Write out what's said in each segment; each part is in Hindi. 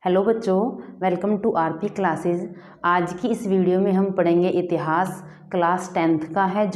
हेलो बच्चों, वेलकम टू आरपी क्लासेस। आज की इस वीडियो में हम पढ़ेंगे इतिहास क्लास 10th का है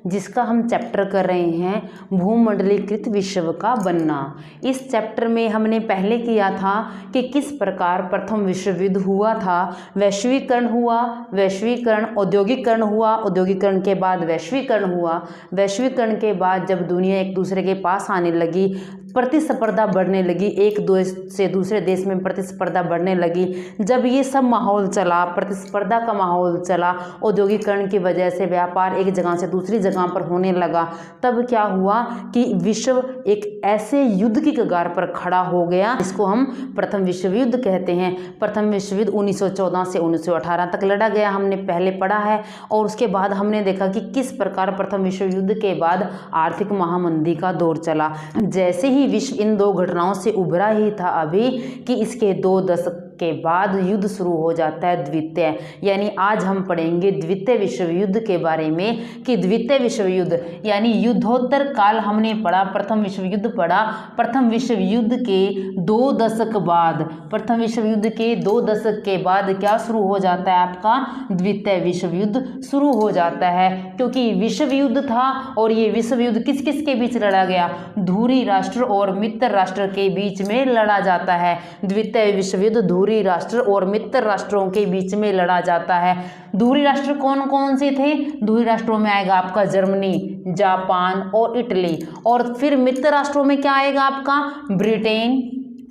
जिसका हम चैप्टर कर रहे हैं भूमंडलीकृत विश्व का बनना। इस चैप्टर में हमने पहले किया था कि किस प्रकार प्रथम विश्व युद्ध हुआ था, वैश्वीकरण हुआ, वैश्वीकरण औद्योगिकरण हुआ, औद्योगिकरण के बाद वैश्वीकरण हुआ, वैश्वीकरण के बाद जब दुनिया एक दूसरे के पास आने लगी, प्रतिस्पर्धा बढ़ने लगी, एक देश से दूसरे देश में प्रतिस्पर्धा बढ़ने लगी। जब ये सब माहौल चला, प्रतिस्पर्धा का माहौल चला, औद्योगिकरण की वजह से व्यापार एक जगह से दूसरी जगह पर होने लगा, तब क्या हुआ कि विश्व एक ऐसे युद्ध की कगार पर खड़ा हो गया जिसको हम प्रथम विश्व युद्ध कहते हैं। प्रथम विश्व युद्ध 1914 से 1918 तक लड़ा गया, हमने पहले पढ़ा है। और उसके बाद हमने देखा कि किस प्रकार प्रथम विश्व युद्ध के बाद आर्थिक महामंदी का दौर चला। जैसे ही विश्व इन दो घटनाओं से उभरा ही था अभी कि इसके 2 दशक के बाद युद्ध शुरू हो जाता है द्वितीय, यानी आज हम पढ़ेंगे द्वितीय विश्व युद्ध के बारे में कि द्वितीय विश्व युद्ध यानी युद्धोत्तर काल हमने पढ़ा, प्रथम विश्व युद्ध पढ़ा। प्रथम विश्व युद्ध के 2 दशक बाद, प्रथम विश्व युद्ध के 2 दशक के बाद क्या शुरू हो जाता है, आपका द्वितीय विश्व युद्ध शुरू हो जाता है। क्योंकि विश्व युद्ध था और ये विश्व युद्ध किस किस के बीच लड़ा गया, धुरी राष्ट्र और मित्र राष्ट्र के बीच में लड़ा जाता है। द्वितीय विश्व युद्ध धुरी राष्ट्र और मित्र राष्ट्रों के बीच में लड़ा जाता है। धुरी राष्ट्र कौन कौन से थे? धुरी राष्ट्रों में आएगा आपका जर्मनी, जापान और इटली। और फिर मित्र राष्ट्रों में क्या आएगा आपका, ब्रिटेन,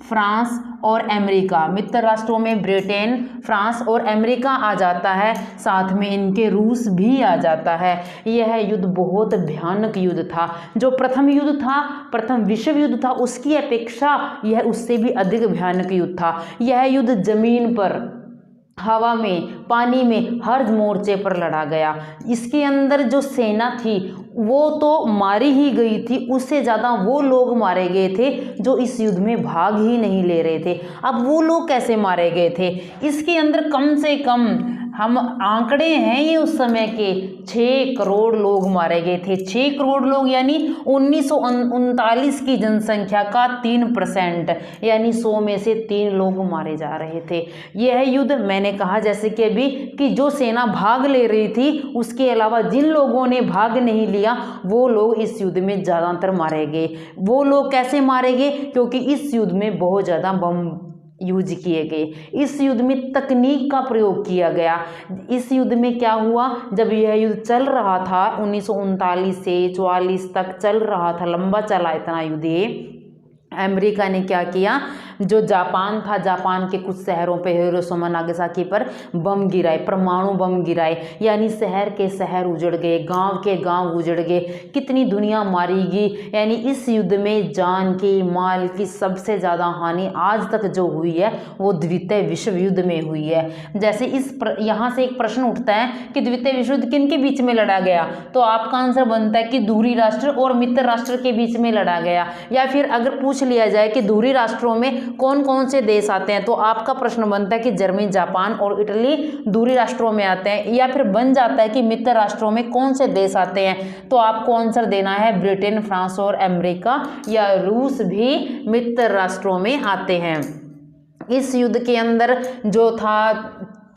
फ्रांस और अमेरिका। मित्र राष्ट्रों में ब्रिटेन, फ्रांस और अमेरिका आ जाता है, साथ में इनके रूस भी आ जाता है। यह युद्ध बहुत भयानक युद्ध था। जो प्रथम युद्ध था, प्रथम विश्व युद्ध था, उसकी अपेक्षा यह उससे भी अधिक भयानक युद्ध था। यह युद्ध जमीन पर, हवा में, पानी में, हर मोर्चे पर लड़ा गया। इसके अंदर जो सेना थी वो तो मारी ही गई थी, उससे ज़्यादा वो लोग मारे गए थे जो इस युद्ध में भाग ही नहीं ले रहे थे। अब वो लोग कैसे मारे गए थे, इसके अंदर कम से कम हम आंकड़े हैं ये उस समय के 6 करोड़ लोग मारे गए थे। 6 करोड़ लोग यानी 1939 की जनसंख्या का 3%, यानी 100 में से 3 लोग मारे जा रहे थे। यह युद्ध मैंने कहा जैसे कि अभी कि जो सेना भाग ले रही थी उसके अलावा जिन लोगों ने भाग नहीं लिया वो लोग इस युद्ध में ज़्यादातर मारे गए। वो लोग कैसे मारे गए, क्योंकि इस युद्ध में बहुत ज़्यादा बम यूज किए गए। इस युद्ध में तकनीक का प्रयोग किया गया। इस युद्ध में क्या हुआ, जब यह युद्ध चल रहा था 1939 से 44 तक चल रहा था, लंबा चला इतना युद्ध ये, अमेरिका ने क्या किया, जो जापान था, जापान के कुछ शहरों पे, हिरोशिमा नागासाकी पर बम गिराए, परमाणु बम गिराए, यानी शहर के शहर उजड़ गए, गांव के गांव उजड़ गए, कितनी दुनिया मारी गई। यानी इस युद्ध में जान की, माल की सबसे ज़्यादा हानि आज तक जो हुई है वो द्वितीय विश्व युद्ध में हुई है। जैसे यहाँ से एक प्रश्न उठता है कि द्वितीय विश्व युद्ध किन के बीच में लड़ा गया, तो आपका आंसर बनता है कि धुरी राष्ट्र और मित्र राष्ट्र के बीच में लड़ा गया। या फिर अगर पूछ लिया जाए कि धुरी राष्ट्रों में कौन कौन से देश आते हैं, तो आपका प्रश्न बनता है कि जर्मनी, जापान और इटली धुरी राष्ट्रों में आते हैं। या फिर बन जाता है कि मित्र राष्ट्रों में कौन से देश आते हैं, तो आपको आंसर देना है ब्रिटेन, फ्रांस और अमेरिका या रूस भी मित्र राष्ट्रों में आते हैं। इस युद्ध के अंदर जो था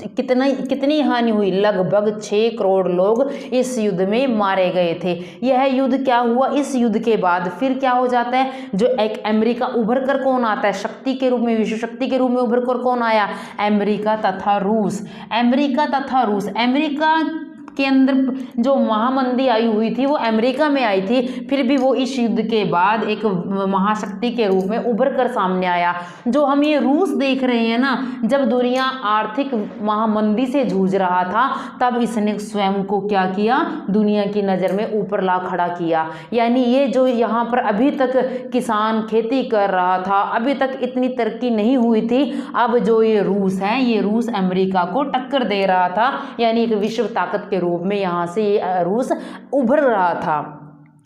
कितनी हानि हुई, लगभग 6 करोड़ लोग इस युद्ध में मारे गए थे। यह युद्ध क्या हुआ, इस युद्ध के बाद फिर क्या हो जाता है, जो एक अमेरिका उभर कर कौन आता है शक्ति के रूप में, विश्व शक्ति के रूप में उभर कर कौन आया, अमेरिका तथा रूस। अमेरिका तथा रूस, अमेरिका के अंदर जो महामंदी आई हुई थी वो अमेरिका में आई थी, फिर भी वो इस युद्ध के बाद एक महाशक्ति के रूप में उभर कर सामने आया। जो हम ये रूस देख रहे हैं ना, जब दुनिया आर्थिक महामंदी से जूझ रहा था तब इसने स्वयं को क्या किया, दुनिया की नज़र में ऊपर ला खड़ा किया। यानी ये जो यहाँ पर अभी तक किसान खेती कर रहा था, अभी तक इतनी तरक्की नहीं हुई थी, अब जो ये रूस है, ये रूस अमेरिका को टक्कर दे रहा था, यानी एक विश्व ताकत के रूप में यहाँ से रूस उभर रहा था।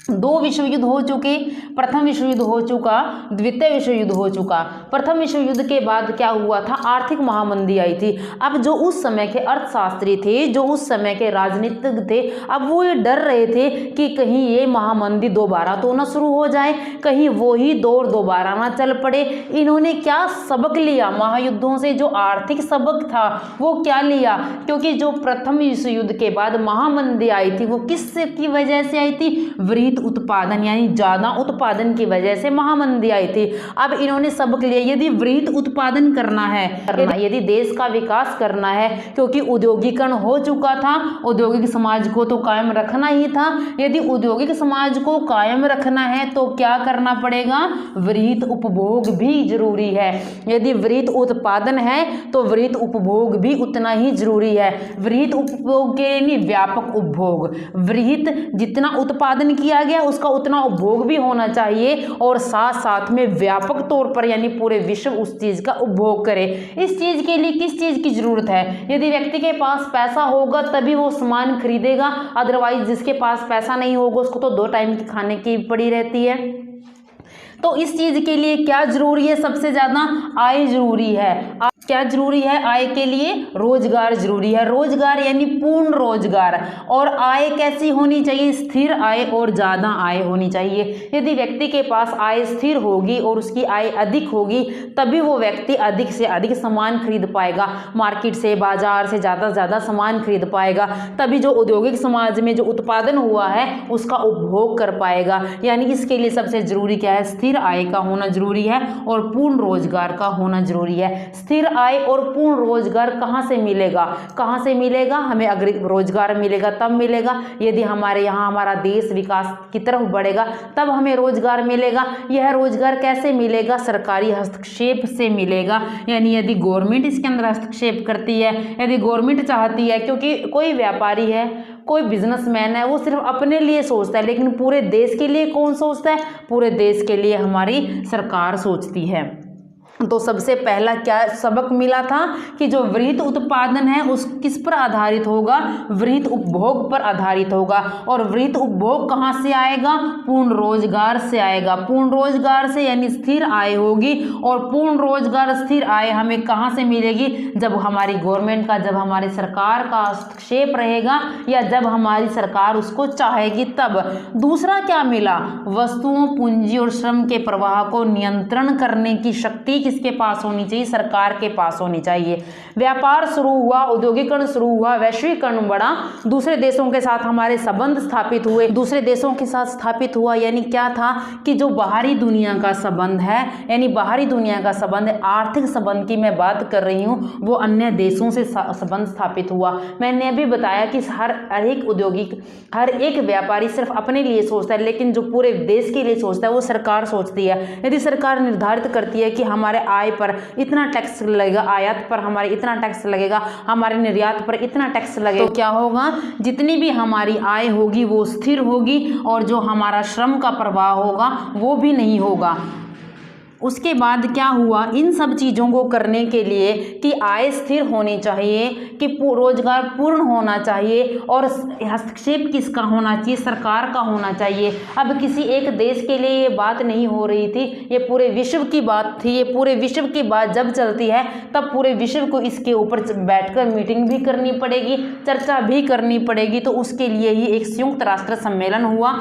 दो विश्व युद्ध हो चुके, प्रथम विश्व युद्ध हो चुका, द्वितीय विश्व युद्ध हो चुका। प्रथम विश्व युद्ध के बाद क्या हुआ था, आर्थिक महामंदी आई थी। अब जो उस समय के अर्थशास्त्री थे, जो उस समय के राजनीतिज्ञ थे, अब वो ये डर रहे थे कि कहीं ये महामंदी दोबारा तो न शुरू हो जाए, कहीं वो ही दौर दोबारा ना चल पड़े। इन्होंने क्या सबक लिया महायुद्धों से, जो आर्थिक सबक था वो क्या लिया, क्योंकि जो प्रथम विश्व युद्ध के बाद महामंदी आई थी वो किस की वजह से आई थी, वृहत उत्पादन यानी ज्यादा उत्पादन की वजह से महामंदी आई थी। अब इन्होंने सबक लिया, यदि वृहत उत्पादन करना है, यदि देश का विकास करना है, क्योंकि औद्योगिकरण हो चुका था, औद्योगिक समाज को तो कायम रखना ही था। यदि औद्योगिक समाज को कायम रखना है तो क्या करना पड़ेगा, वृहत उपभोग भी जरूरी है। यदि वृहत उत्पादन है तो वृहत उपभोग भी उतना ही जरूरी है। वृहत उपभोग के यानी व्यापक उपभोग, वृहत जितना उत्पादन किया गया उसका उतना उपभोग भी होना चाहिए, और साथ साथ में व्यापक तौर पर यानी पूरे विश्व उस चीज का उपभोग करे। इस चीज के लिए किस चीज की जरूरत है, यदि व्यक्ति के पास पैसा होगा तभी वो सामान खरीदेगा, अदरवाइज जिसके पास पैसा नहीं होगा उसको तो 2 टाइम की खाने की पड़ी रहती है। तो इस चीज के लिए क्या जरूरी है, सबसे ज्यादा आय जरूरी है। क्या जरूरी है, आय के लिए रोजगार जरूरी है। रोजगार यानी पूर्ण रोजगार, और आय कैसी होनी चाहिए, स्थिर आय और ज्यादा आय होनी चाहिए। यदि व्यक्ति के पास आय स्थिर होगी और उसकी आय अधिक होगी तभी वो व्यक्ति अधिक से अधिक सामान खरीद पाएगा, मार्केट से बाजार से ज्यादा सामान खरीद पाएगा, तभी जो औद्योगिक समाज में जो उत्पादन हुआ है उसका उपभोग कर पाएगा। यानी इसके लिए सबसे जरूरी क्या है, स्थिर आय का होना जरूरी है और पूर्ण रोजगार का होना जरूरी है। स्थिर आय और पूर्ण रोजगार कहाँ से मिलेगा, कहाँ से मिलेगा, हमें अगर रोजगार मिलेगा तब मिलेगा। यदि हमारे यहाँ हमारा देश विकास की तरफ बढ़ेगा तब हमें रोजगार मिलेगा। यह रोजगार कैसे मिलेगा, सरकारी हस्तक्षेप से मिलेगा। यानी यदि गवर्नमेंट इसके अंदर हस्तक्षेप करती है, यदि गवर्नमेंट चाहती है, क्योंकि कोई व्यापारी है, कोई बिजनेसमैन है, वो सिर्फ अपने लिए सोचता है, लेकिन पूरे देश के लिए कौन सोचता है, पूरे देश के लिए हमारी सरकार सोचती है। तो सबसे पहला क्या सबक मिला था कि जो वृहत उत्पादन है उस किस पर आधारित होगा, वृहत उपभोग पर आधारित होगा। और वृहत उपभोग कहाँ से आएगा, पूर्ण रोजगार से आएगा। पूर्ण रोजगार से यानी स्थिर आय होगी, और पूर्ण रोजगार स्थिर आय हमें कहाँ से मिलेगी, जब हमारी गवर्नमेंट का, जब हमारी सरकार का हस्तक्षेप रहेगा या जब हमारी सरकार उसको चाहेगी तब। दूसरा क्या मिला, वस्तुओं, पूंजी और श्रम के प्रवाह को नियंत्रण करने की शक्ति किसके पास होनी चाहिए, सरकार के पास होनी चाहिए। व्यापार शुरू हुआ, औद्योगिकरण शुरू हुआ, वैश्वीकरण बढ़ा, दूसरे देशों के साथ हमारे संबंध स्थापित हुए। दूसरे देशों के साथ स्थापित हुआ यानी क्या था कि जो बाहरी दुनिया का संबंध है, यानी बाहरी दुनिया का संबंध, आर्थिक संबंध की मैं बात कर रही हूँ, वो अन्य देशों से संबंध स्थापित हुआ। मैंने अभी बताया कि हर एक औद्योगिक, हर एक व्यापारी सिर्फ अपने लिए सोचता है, लेकिन जो पूरे देश के लिए सोचता है वो सरकार सोचती है। यदि सरकार निर्धारित करती है कि हमारे आय पर इतना टैक्स लगेगा, आयात पर हमारे इतना टैक्स लगेगा, हमारे निर्यात पर इतना टैक्स लगेगा, तो क्या होगा, जितनी भी हमारी आय होगी वो स्थिर होगी, और जो हमारा श्रम का प्रवाह होगा वो भी नहीं होगा। उसके बाद क्या हुआ, इन सब चीज़ों को करने के लिए कि आय स्थिर होनी चाहिए, कि रोजगार पूर्ण होना चाहिए, और हस्तक्षेप किसका होना चाहिए, सरकार का होना चाहिए। अब किसी एक देश के लिए ये बात नहीं हो रही थी, ये पूरे विश्व की बात थी। ये पूरे विश्व की बात जब चलती है तब पूरे विश्व को इसके ऊपर बैठकर मीटिंग भी करनी पड़ेगी, चर्चा भी करनी पड़ेगी। तो उसके लिए ही एक संयुक्त राष्ट्र सम्मेलन हुआ,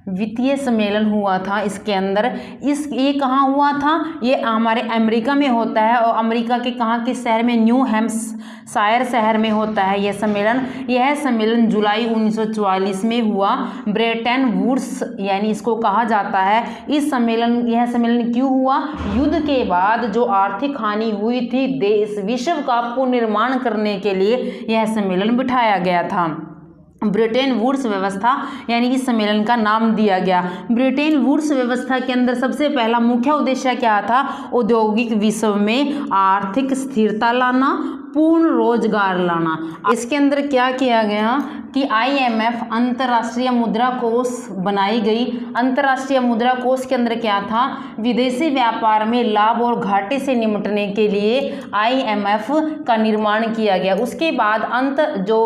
वित्तीय सम्मेलन हुआ था। इसके अंदर ये कहाँ हुआ था, ये हमारे अमेरिका में होता है, और अमेरिका के कहाँ के शहर में, न्यू हैम्पशायर शहर में होता है यह सम्मेलन। यह सम्मेलन जुलाई 1944 में हुआ, ब्रेटन वुड्स यानी इसको कहा जाता है। यह सम्मेलन क्यों हुआ, युद्ध के बाद जो आर्थिक हानि हुई थी, देश विश्व का पुनर्निर्माण करने के लिए यह सम्मेलन बिठाया गया था। ब्रेटन वुड्स व्यवस्था यानी इस सम्मेलन का नाम दिया गया। ब्रेटन वुड्स व्यवस्था के अंदर सबसे पहला मुख्य उद्देश्य क्या था, औद्योगिक विश्व में आर्थिक स्थिरता लाना, पूर्ण रोजगार लाना। इसके अंदर क्या किया गया कि IMF अंतर्राष्ट्रीय मुद्रा कोष बनाई गई। अंतर्राष्ट्रीय मुद्रा कोष के अंदर क्या था, विदेशी व्यापार में लाभ और घाटे से निपटने के लिए IMF का निर्माण किया गया। उसके बाद जो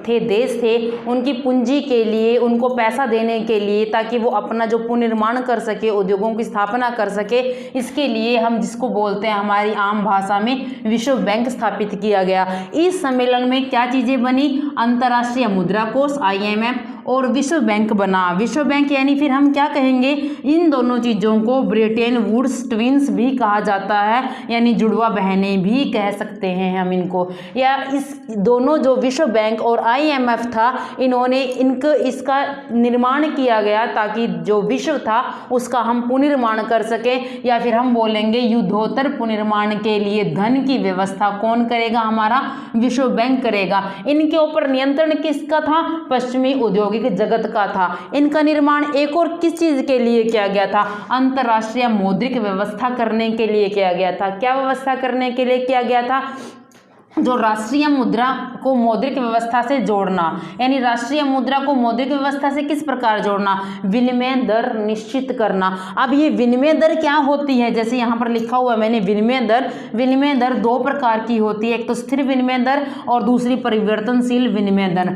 थे देश थे उनकी पूंजी के लिए, उनको पैसा देने के लिए, ताकि वो अपना जो पुनर्निर्माण कर सके, उद्योगों की स्थापना कर सके, इसके लिए हम जिसको बोलते हैं हमारी आम भाषा में विश्व बैंक स्थापित किया गया। इस सम्मेलन में क्या चीजें बनी, अंतर्राष्ट्रीय मुद्रा कोष IMF और विश्व बैंक बना। विश्व बैंक यानी फिर हम क्या कहेंगे, इन दोनों चीज़ों को ब्रिटेन वुड्स ट्विंस भी कहा जाता है, यानी जुड़वा बहनें भी कह सकते हैं हम इनको। या इस दोनों जो विश्व बैंक और IMF था, इन्होंने इसका निर्माण किया गया ताकि जो विश्व था उसका हम पुनर्निर्माण कर सकें, या फिर हम बोलेंगे युद्धोत्तर पुनर्निर्माण के लिए धन की व्यवस्था कौन करेगा, हमारा विश्व बैंक करेगा। इनके ऊपर नियंत्रण किसका था, पश्चिमी औद्योगिक जगत का था। इनका निर्माण एक और किस चीज के लिए किया गया था, अंतरराष्ट्रीय मौद्रिक व्यवस्था करने के लिए किया गया था। क्या व्यवस्था करने के लिए किया गया था, जो राष्ट्रीय मुद्रा को मौद्रिक व्यवस्था से जोड़ना। यानी राष्ट्रीय मुद्रा को मौद्रिक व्यवस्था से किस प्रकार जोड़ना, विनिमय दर निश्चित करना। अब ये विनिमय दर क्या होती है, जैसे यहाँ पर लिखा हुआ है मैंने विनिमय दर दो प्रकार की होती है, एक तो स्थिर विनिमय दर और दूसरी परिवर्तनशील विनिमय दर।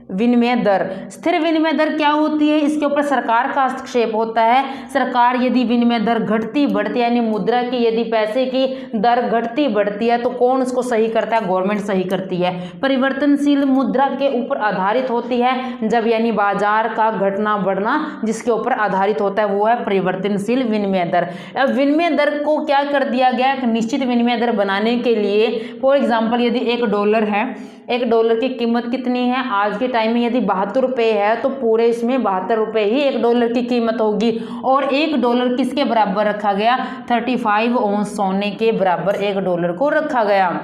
विनिमय दर, स्थिर विनिमय दर क्या होती है, इसके ऊपर सरकार का हस्तक्षेप होता है। सरकार यदि विनिमय दर घटती बढ़ती, यानी मुद्रा की यदि पैसे की दर घटती बढ़ती है तो कौन उसको सही करता है, गवर्नमेंट सही करती है। परिवर्तनशील मुद्रा के ऊपर आधारित होती है, जब यानी बाजार का घटना बढ़ना जिसके ऊपर आधारित होता है वो है परिवर्तनशील विनिमय दर। अब विनिमय दर को क्या कर दिया गया, एक निश्चित विनिमय दर बनाने के लिए, फॉर एग्जाम्पल यदि $1 है, $1 की कीमत कितनी है आज के टाइम में, यदि 72 रुपये है तो पूरे इसमें 72 रुपये ही $1 की कीमत होगी। और $1 किसके बराबर रखा गया, 35 औंस सोने के बराबर $1 को रखा गया।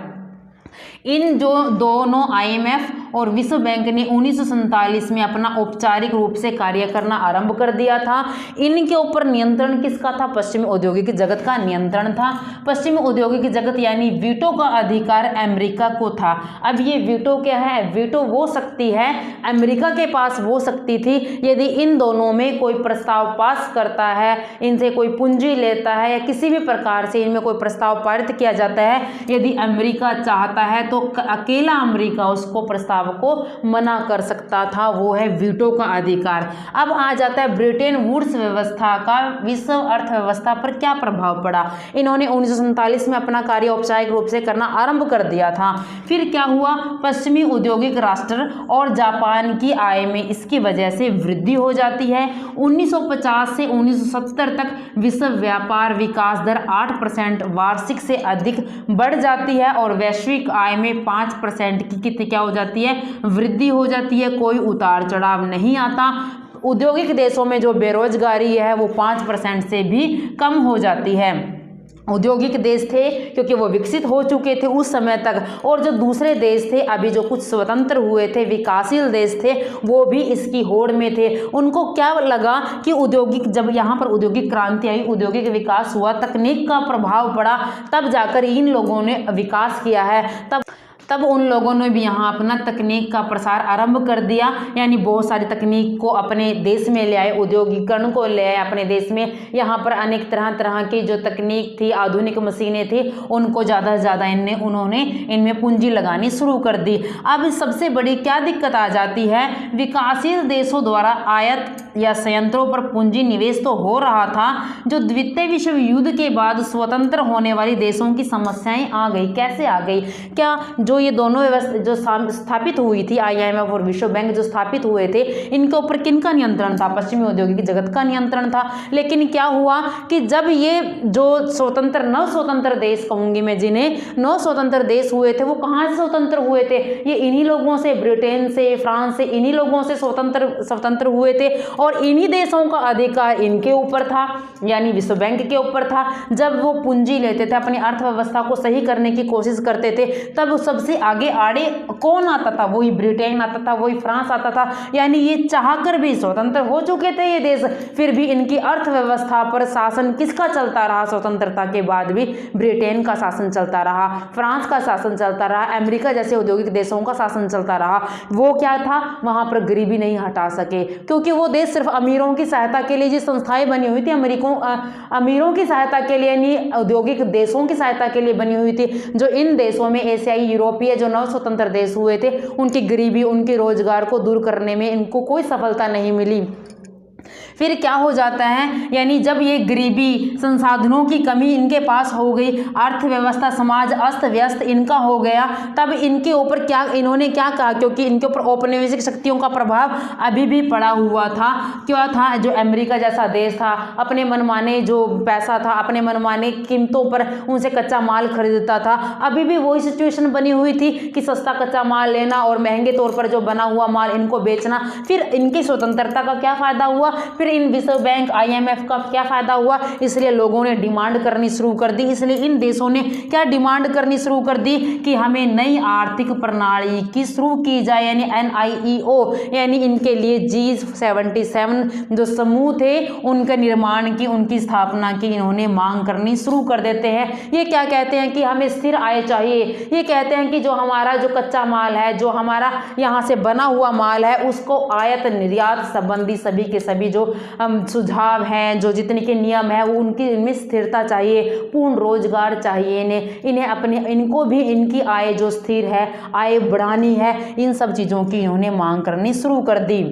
इन जो दोनों IMF और विश्व बैंक ने 1947 में अपना औपचारिक रूप से कार्य करना आरंभ कर दिया था। इनके ऊपर नियंत्रण किसका था, पश्चिमी औद्योगिक जगत का नियंत्रण था। पश्चिमी औद्योगिक जगत यानी वीटो का अधिकार अमेरिका को था। अब ये वीटो क्या है, वीटो वो शक्ति है अमेरिका के पास, वो शक्ति थी यदि इन दोनों में कोई प्रस्ताव पास करता है, इनसे कोई पूंजी लेता है या किसी भी प्रकार से इनमें कोई प्रस्ताव पारित किया जाता है, यदि अमेरिका चाहता है तो अकेला अमेरिका उसको प्रस्ताव को मना कर सकता था, वो है वीटो का अधिकार। अब आ जाता है ब्रिटेन वुड्स व्यवस्था का विश्व अर्थव्यवस्था पर क्या प्रभाव पड़ा। इन्होंने 1947 में अपना कार्य औपचारिक रूप से करना आरंभ कर दिया था। फिर क्या हुआ, पश्चिमी औद्योगिक राष्ट्र और जापान की आय में इसकी वजह से वृद्धि हो जाती है। 1950 से 1970 तक विश्व व्यापार विकास दर 8% वार्षिक से अधिक बढ़ जाती है और वैश्विक आय में 5% की कितनी क्या हो जाती है, वृद्धि हो जाती है। कोई उतार चढ़ाव नहीं आता। औद्योगिक देशों में जो बेरोजगारी है वो 5% से भी कम हो जाती है। औद्योगिक देश थे क्योंकि वो विकसित हो चुके थे उस समय तक, और जो दूसरे देश थे अभी जो कुछ स्वतंत्र हुए थे, विकासशील देश थे, वो भी इसकी होड़ में थे। उनको क्या लगा कि औद्योगिक, जब यहाँ पर औद्योगिक क्रांति आई, औद्योगिक विकास हुआ, तकनीक का प्रभाव पड़ा, तब जाकर इन लोगों ने विकास किया है। तब उन लोगों ने भी यहाँ अपना तकनीक का प्रसार आरंभ कर दिया, यानी बहुत सारी तकनीक को अपने देश में ले आए, औद्योगिकरण को ले आए अपने देश में। यहाँ पर अनेक तरह की जो तकनीक थी, आधुनिक मशीनें थी, उनको ज़्यादा से ज़्यादा उन्होंने इनमें पूंजी लगानी शुरू कर दी। अब सबसे बड़ी क्या दिक्कत आ जाती है, विकासशील देशों द्वारा आयात या संयंत्रों पर पूंजी निवेश तो हो रहा था, जो द्वितीय विश्व युद्ध के बाद स्वतंत्र होने वाली देशों की समस्याएं आ गई। कैसे आ गई, क्या जो ये दोनों व्यवस्था जो स्थापित हुई थी, IMF और विश्व बैंक जो स्थापित हुए थे, इनके ऊपर किनका नियंत्रण था, पश्चिमी औद्योगिक जगत का नियंत्रण था। लेकिन क्या हुआ कि जब ये जो स्वतंत्र नव स्वतंत्र देश कहूंगी मैं, जिन्हें नव स्वतंत्र देश हुए थे, वो कहाँ से स्वतंत्र हुए थे, ये इन्हीं लोगों से, ब्रिटेन से, फ्रांस से, इन्हीं लोगों से स्वतंत्र हुए थे। और इन्हीं देशों का अधिकार इनके ऊपर था, यानी विश्व बैंक के ऊपर था। जब वो पूंजी लेते थे, अपनी अर्थव्यवस्था को सही करने की कोशिश करते थे, तब सबसे सबसे आगे आड़े कौन आता था? वही ब्रिटेन आता था, वही फ्रांस आता था। यानी ये चाहकर भी स्वतंत्र हो चुके थे ये देश, फिर भी इनकी अर्थव्यवस्था पर शासन किसका चलता रहा? स्वतंत्रता के बाद भी ब्रिटेन का शासन चलता रहा, फ्रांस का शासन चलता रहा, अमेरिका जैसे औद्योगिक देशों का शासन चलता रहा। वो क्या था? वहां पर गरीबी नहीं हटा सके, क्योंकि वो देश सिर्फ अमीरों की सहायता के लिए जो संस्थाएं बनी हुई थी, अमीरों की सहायता के लिए, यानी औद्योगिक देशों की सहायता के लिए बनी हुई थी। जो इन देशों में एशियाई, यूरोपीय जो नव स्वतंत्र देश हुए थे, उनकी गरीबी, उनके रोजगार को दूर करने में इनको कोई सफलता नहीं मिली। फिर क्या हो जाता है? यानी जब ये गरीबी, संसाधनों की कमी इनके पास हो गई, अर्थव्यवस्था, समाज अस्त व्यस्त इनका हो गया, तब इनके ऊपर इन्होंने क्या कहा? क्योंकि इनके ऊपर औपनिवेशिक शक्तियों का प्रभाव अभी भी पड़ा हुआ था। क्या था? जो अमेरिका जैसा देश था, अपने मनमाने जो पैसा था, अपने मनमाने कीमतों पर उनसे कच्चा माल खरीदता था। अभी भी वही सिचुएशन बनी हुई थी कि सस्ता कच्चा माल लेना और महंगे तौर पर जो बना हुआ माल इनको बेचना। फिर इनकी स्वतंत्रता का क्या फायदा हुआ? फिर इन विश्व बैंक, IMF का क्या फायदा हुआ? इसलिए लोगों ने डिमांड करनी शुरू कर दी। इसलिए इन देशों ने क्या डिमांड करनी शुरू कर दी कि हमें नई आर्थिक प्रणाली की शुरू की जाए, यानी NIEO, यानी इनके लिए G77 जो समूह थे उनके निर्माण की, उनकी स्थापना की इन्होंने मांग करनी शुरू कर देते हैं। ये क्या कहते हैं कि हमें स्थिर आय चाहिए। ये कहते हैं कि जो हमारा जो कच्चा माल है, जो हमारा यहाँ से बना हुआ माल है, उसको आयात निर्यात संबंधी सभी के सभी जो सुझाव हैं, जो जितने के नियम है, वो उनकी इनमें स्थिरता चाहिए, पूर्ण रोजगार चाहिए इनको भी इनकी आय जो स्थिर है, आय बढ़ानी है। इन सब चीज़ों की इन्होंने मांग करनी शुरू कर दी।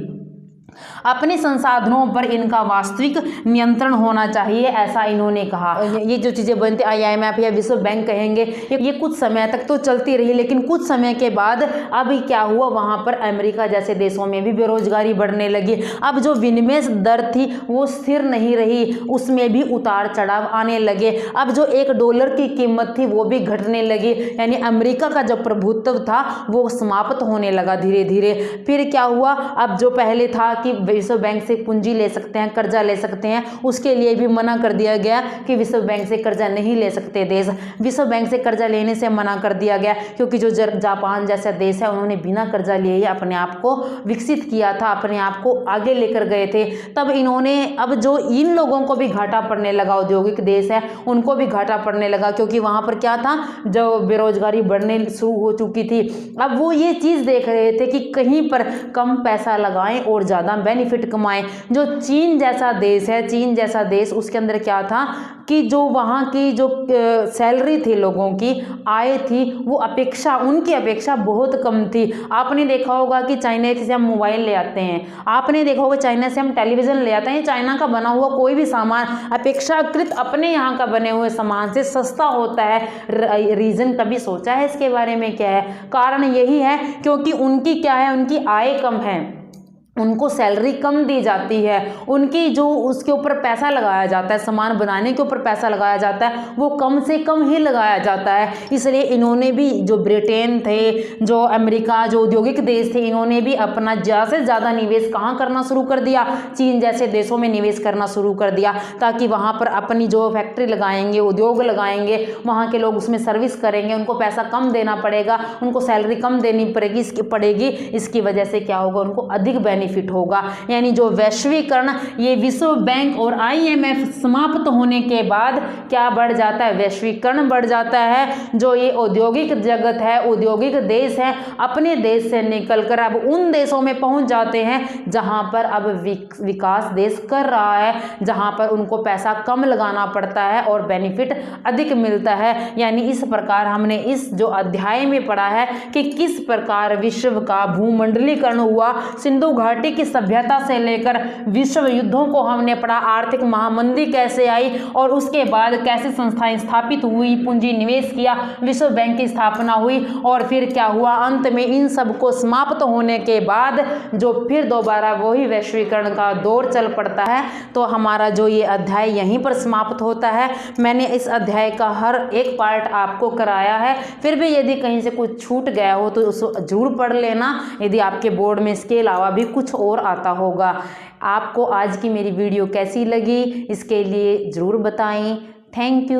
अपने संसाधनों पर इनका वास्तविक नियंत्रण होना चाहिए, ऐसा इन्होंने कहा। ये जो चीज़ें बनती, IMF या विश्व बैंक कहेंगे, ये कुछ समय तक तो चलती रही, लेकिन कुछ समय के बाद अब क्या हुआ? वहाँ पर अमेरिका जैसे देशों में भी बेरोजगारी बढ़ने लगी। अब जो विनिमय दर थी वो स्थिर नहीं रही, उसमें भी उतार चढ़ाव आने लगे। अब जो $1 की कीमत थी वो भी घटने लगी, यानी अमेरिका का जो प्रभुत्व था वो समाप्त होने लगा धीरे धीरे। फिर क्या हुआ? अब जो पहले था कि विश्व बैंक से पूंजी ले सकते हैं, कर्जा ले सकते हैं, उसके लिए भी मना कर दिया गया कि विश्व बैंक से कर्जा नहीं ले सकते देश। विश्व बैंक से कर्जा लेने से मना कर दिया गया, क्योंकि जो जापान जैसा देश है उन्होंने बिना कर्जा लिए ही अपने आप को विकसित किया था, अपने आप को आगे लेकर गए थे। तब इन्होंने, अब जो इन लोगों को भी घाटा पड़ने लगा, औद्योगिक देश है उनको भी घाटा पड़ने लगा, क्योंकि वहां पर क्या था? जो बेरोजगारी बढ़ने शुरू हो चुकी थी। अब वो ये चीज देख रहे थे कि कहीं पर कम पैसा लगाएं और ज्यादा बेनिफिट कमाएं। जो चीन जैसा देश है, चीन जैसा देश, उसके अंदर क्या था कि जो वहाँ की जो सैलरी थी, लोगों की आय थी, वो उनकी अपेक्षा बहुत कम थी। आपने देखा होगा कि चाइना से हम मोबाइल ले आते हैं, आपने देखा होगा चाइना से हम टेलीविजन ले आते हैं। चाइना का बना हुआ कोई भी सामान अपेक्षाकृत अपने यहाँ का बने हुए सामान से सस्ता होता है। रीजन कभी सोचा है इसके बारे में? क्या है कारण? यही है क्योंकि उनकी क्या है, उनकी आय कम है, उनको सैलरी कम दी जाती है, उनकी जो उसके ऊपर पैसा लगाया जाता है, सामान बनाने के ऊपर पैसा लगाया जाता है, वो कम से कम ही लगाया जाता है। इसलिए इन्होंने भी, जो ब्रिटेन थे, जो अमेरिका, जो औद्योगिक देश थे, इन्होंने भी अपना ज़्यादा से ज़्यादा निवेश कहाँ करना शुरू कर दिया? चीन जैसे देशों में निवेश करना शुरू कर दिया, ताकि वहाँ पर अपनी जो फैक्ट्री लगाएंगे, उद्योग लगाएंगे, वहाँ के लोग उसमें सर्विस करेंगे, उनको पैसा कम देना पड़ेगा, उनको सैलरी कम देनी पड़ेगी। इसकी वजह से क्या होगा? उनको अधिक बेनिफिट होगा। यानी जो वैश्वीकरण, ये विश्व बैंक और IMF समाप्त होने के बाद क्या बढ़ जाता है? वैश्वीकरण बढ़ जाता है। जो ये औद्योगिक जगत है, औद्योगिक देश है, अपने देश से निकलकर अब उन देशों में पहुंच जाते हैं जहां पर अब विकास देश कर रहा है, जहां पर उनको पैसा कम लगाना पड़ता है और बेनिफिट अधिक मिलता है। यानी इस प्रकार हमने इस जो अध्याय में पढ़ा है कि किस प्रकार विश्व का भूमंडलीकरण हुआ, सिंधु घाटी की सभ्यता से लेकर विश्व युद्धों को हमने पढ़ा, आर्थिक महामंदी कैसे आई और उसके बाद कैसे संस्थाएं स्थापित हुई, पूंजी निवेश किया, विश्व बैंक की स्थापना हुई और फिर क्या हुआ? अंत में इन सब को समाप्त होने के बाद जो फिर दोबारा वही वैश्वीकरण का दौर चल पड़ता है। तो हमारा जो ये अध्याय यहीं पर समाप्त होता है। मैंने इस अध्याय का हर एक पार्ट आपको कराया है, फिर भी यदि कहीं से कुछ छूट गया हो तो उसको जरूर पढ़ लेना, यदि आपके बोर्ड में इसके अलावा भी कुछ और आता होगा। आपको आज की मेरी वीडियो कैसी लगी इसके लिए ज़रूर बताएं। Thank you.